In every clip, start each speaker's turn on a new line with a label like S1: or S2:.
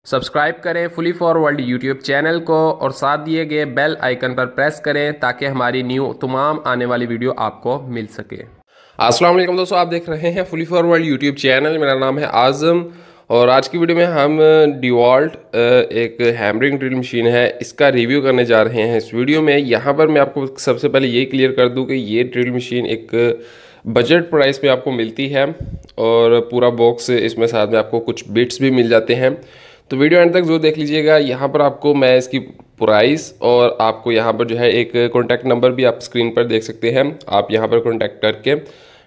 S1: Subscribe करें fully for world YouTube channel को और साथ दिए गए बेल आइकन पर प्रेस करें ताकि हमारी न्यू तमाम आने वाली वीडियो आपको मिल सके। अस्सलाम वालेकुम दोस्तों, आप देख रहे हैं fully for world YouTube channel. मेरा नाम है आज़म और आज की वीडियो में हम डिवॉल्ट एक हैमरिंग ड्रिल मशीन है, इसका रिव्यू करने जा रहे हैं इस वीडियो में। यहाँ पर मैं आपको सबसे पहले ये क्लियर कर दूँ कि ये ड्रिल मशीन एक बजट प्राइस पे आपको मिलती है और पूरा बॉक्स इसमें साथ में आपको कुछ बिट्स भी मिल जाते हैं। तो वीडियो एंड तक जो देख लीजिएगा। यहाँ पर आपको मैं इसकी प्राइस और आपको यहाँ पर जो है एक कॉन्टैक्ट नंबर भी आप स्क्रीन पर देख सकते हैं। आप यहाँ पर कॉन्टैक्ट करके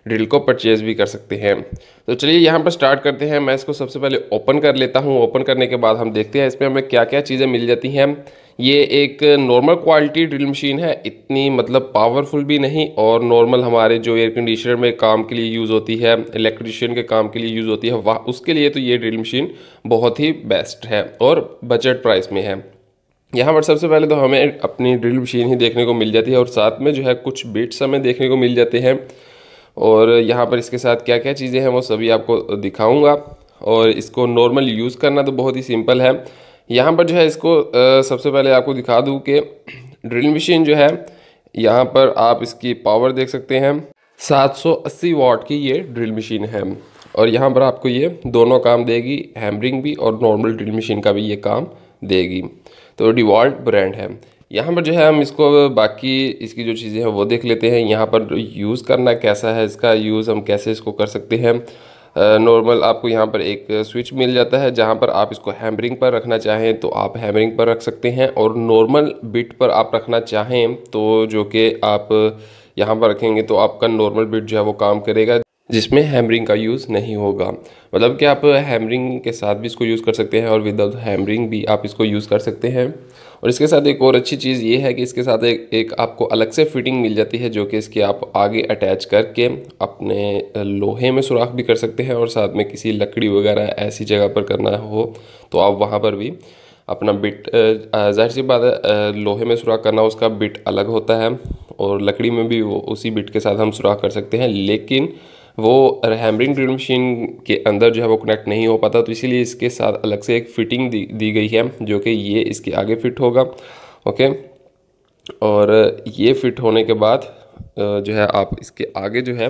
S1: ड्रिल को परचेज़ भी कर सकते हैं। तो चलिए यहाँ पर स्टार्ट करते हैं। मैं इसको सबसे पहले ओपन कर लेता हूँ। ओपन करने के बाद हम देखते हैं इसमें हमें क्या क्या चीज़ें मिल जाती हैं। ये एक नॉर्मल क्वालिटी ड्रिल मशीन है, इतनी मतलब पावरफुल भी नहीं, और नॉर्मल हमारे जो एयर कंडीशनर में काम के लिए यूज़ होती है, इलेक्ट्रिशियन के काम के लिए यूज़ होती है, वह उसके लिए तो ये ड्रिल मशीन बहुत ही बेस्ट है और बजट प्राइस में है। यहाँ पर सबसे पहले तो हमें अपनी ड्रिल मशीन ही देखने को मिल जाती है और साथ में जो है कुछ बिट्स हमें देखने को मिल जाते हैं। और यहाँ पर इसके साथ क्या क्या चीज़ें हैं वो सभी आपको दिखाऊंगा। और इसको नॉर्मल यूज़ करना तो बहुत ही सिंपल है। यहाँ पर जो है इसको सबसे पहले आपको दिखा दूँ कि ड्रिल मशीन जो है, यहाँ पर आप इसकी पावर देख सकते हैं। 780 वाट की ये ड्रिल मशीन है और यहाँ पर आपको ये दोनों काम देगी, हैमरिंग भी और नॉर्मल ड्रिल मशीन का भी ये काम देगी। तो डिवॉल्ट ब्रांड है। यहाँ पर जो है हम इसको बाकी इसकी जो चीज़ें हैं वो देख लेते हैं। यहाँ पर यूज़ करना कैसा है, इसका यूज़ हम कैसे इसको कर सकते हैं। नॉर्मल आपको यहाँ पर एक स्विच मिल जाता है, जहाँ पर आप इसको हैमरिंग पर रखना चाहें तो आप हैमरिंग पर रख सकते हैं, और नॉर्मल बिट पर आप रखना चाहें तो जो कि आप यहाँ पर रखेंगे तो आपका नॉर्मल बिट जो है वो काम करेगा, जिसमें हैमरिंग का यूज़ नहीं होगा। मतलब कि आप हैमरिंग के साथ भी इसको यूज़ कर सकते हैं और विदाउट हैमरिंग भी आप इसको यूज़ कर सकते हैं। और इसके साथ एक और अच्छी चीज़ ये है कि इसके साथ एक आपको अलग से फिटिंग मिल जाती है, जो कि इसकी आप आगे अटैच करके अपने लोहे में सुराख भी कर सकते हैं, और साथ में किसी लकड़ी वगैरह ऐसी जगह पर करना हो तो आप वहाँ पर भी अपना बिट, जाहिर सी बात है लोहे में सुराख करना उसका बिट अलग होता है और लकड़ी में भी वो उसी बिट के साथ हम सुराख कर सकते हैं, लेकिन वो हैमरिंग ड्रिल मशीन के अंदर जो है वो कनेक्ट नहीं हो पाता। तो इसीलिए इसके साथ अलग से एक फ़िटिंग दी गई है, जो कि ये इसके आगे फ़िट होगा। ओके, और ये फ़िट होने के बाद जो है आप इसके आगे जो है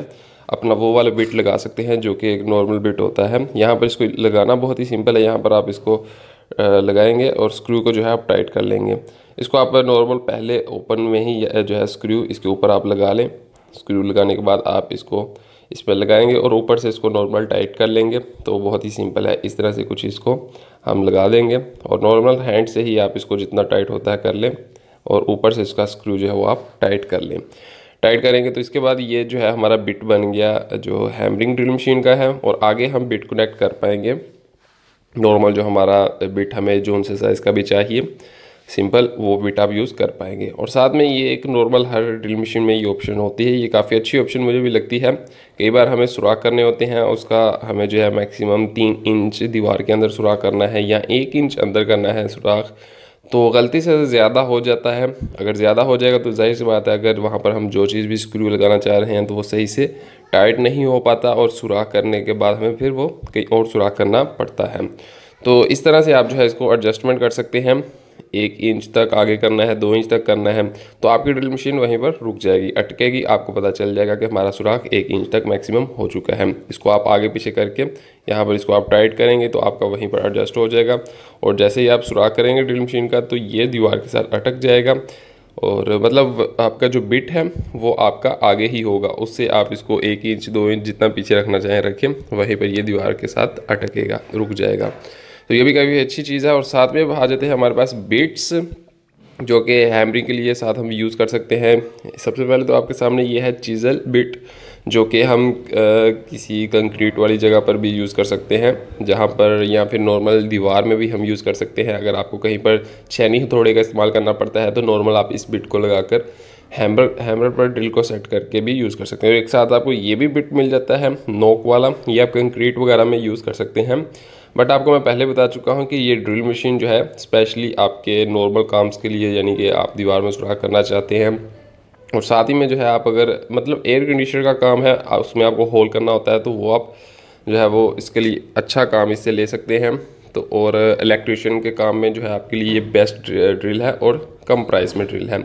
S1: अपना वो वाला बिट लगा सकते हैं, जो कि एक नॉर्मल बिट होता है। यहाँ पर इसको लगाना बहुत ही सिंपल है। यहाँ पर आप इसको लगाएंगे और स्क्रू को जो है आप टाइट कर लेंगे। इसको आप नॉर्मल पहले ओपन में ही जो है स्क्रू इसके ऊपर आप लगा लें। स्क्रू लगाने के बाद आप इसको इस पर लगाएंगे और ऊपर से इसको नॉर्मल टाइट कर लेंगे। तो बहुत ही सिंपल है, इस तरह से कुछ इसको हम लगा देंगे और नॉर्मल हैंड से ही आप इसको जितना टाइट होता है कर लें, और ऊपर से इसका स्क्रू जो है वो आप टाइट कर लें। टाइट करेंगे तो इसके बाद ये जो है हमारा बिट बन गया जो हैमरिंग ड्रिल मशीन का है, और आगे हम बिट कनेक्ट कर पाएंगे नॉर्मल जो हमारा बिट हमें जोन से साइज़ का भी चाहिए, सिंपल वो बिट आप यूज़ कर पाएंगे। और साथ में ये एक नॉर्मल हर ड्रिल मशीन में ये ऑप्शन होती है। ये काफ़ी अच्छी ऑप्शन मुझे भी लगती है। कई बार हमें सुराख करने होते हैं, उसका हमें जो है मैक्सिमम 3 इंच दीवार के अंदर सुराख करना है या 1 इंच अंदर करना है सुराख, तो गलती से ज़्यादा हो जाता है। अगर ज़्यादा हो जाएगा तो जाहिर सी बात है, अगर वहाँ पर हम जो चीज़ भी स्क्रू लगाना चाह रहे हैं तो वो सही से टाइट नहीं हो पाता, और सुराख करने के बाद हमें फिर वो कहीं और सुराख करना पड़ता है। तो इस तरह से आप जो है इसको एडजस्टमेंट कर सकते हैं। 1 इंच तक आगे करना है, 2 इंच तक करना है, तो आपकी ड्रिल मशीन वहीं पर रुक जाएगी, अटकेगी। आपको पता चल जाएगा कि हमारा सुराख 1 इंच तक मैक्सिमम हो चुका है। इसको आप आगे पीछे करके यहाँ पर इसको आप टाइट करेंगे तो आपका वहीं पर एडजस्ट हो जाएगा, और जैसे ही आप सुराख करेंगे ड्रिल मशीन का तो ये दीवार के साथ अटक जाएगा, और मतलब आपका जो बिट है वो आपका आगे ही होगा। उससे आप इसको 1 इंच 2 इंच जितना पीछे रखना चाहें रखें, वहीं पर ये दीवार के साथ अटकेगा, रुक जाएगा। तो ये भी काफ़ी अच्छी चीज़ है। और साथ में आ जाते हैं हमारे पास बिट्स, जो कि हैमरिंग के लिए साथ हम यूज़ कर सकते हैं। सबसे पहले तो आपके सामने ये है चीज़ल बिट, जो कि हम किसी कंक्रीट वाली जगह पर भी यूज़ कर सकते हैं, जहाँ पर या फिर नॉर्मल दीवार में भी हम यूज़ कर सकते हैं। अगर आपको कहीं पर छेनी हथौड़े का इस्तेमाल करना पड़ता है तो नॉर्मल आप इस बिट को लगाकर हैमर पर ड्रिल को सेट करके भी यूज़ कर सकते हैं। और एक साथ आपको ये भी बिट मिल जाता है नोक वाला, ये आप कंक्रीट वगैरह में यूज़ कर सकते हैं। बट आपको मैं पहले बता चुका हूँ कि ये ड्रिल मशीन जो है स्पेशली आपके नॉर्मल काम्स के लिए, यानी कि आप दीवार में सुराख करना चाहते हैं, और साथ ही में जो है आप अगर मतलब एयर कंडीशनर का काम है उसमें आपको होल करना होता है, तो वो आप जो है वो इसके लिए अच्छा काम इससे ले सकते हैं। तो और इलेक्ट्रिशियन के काम में जो है आपके लिए ये बेस्ट ड्रिल है और कम प्राइस में ड्रिल है।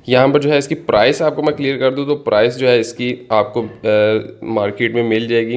S1: यहाँ पर जो है इसकी प्राइस आपको मैं क्लियर कर दूँ तो प्राइस जो है इसकी आपको मार्केट में मिल जाएगी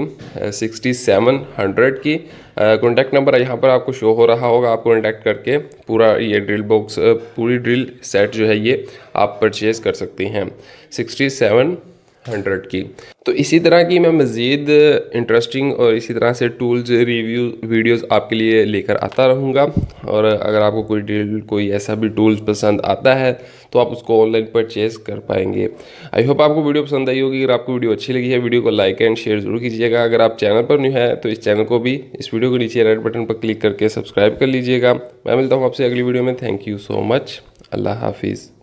S1: 6700 की। कॉन्टैक्ट नंबर यहाँ पर आपको शो हो रहा होगा, आप कॉन्टैक्ट करके पूरा ये ड्रिल बॉक्स पूरी ड्रिल सेट जो है ये आप परचेज़ कर सकते हैं 6700 की। तो इसी तरह की मैं मज़ीद इंटरेस्टिंग और इसी तरह से टूल्स रिव्यू वीडियोस आपके लिए लेकर आता रहूँगा। और अगर आपको कोई ड्रिल कोई ऐसा भी टूल्स पसंद आता है तो आप उसको ऑनलाइन परचेज़ कर पाएंगे। आई होप आपको वीडियो पसंद आई होगी। अगर आपको वीडियो अच्छी लगी है वीडियो को लाइक एंड शेयर ज़रूर कीजिएगा। अगर आप चैनल पर न्यू है तो इस चैनल को भी इस वीडियो के नीचे रेड बटन पर क्लिक करके सब्सक्राइब कर लीजिएगा। मैं मिलता हूँ आपसे अगली वीडियो में। Thank you so much. अल्लाह हाफिज़।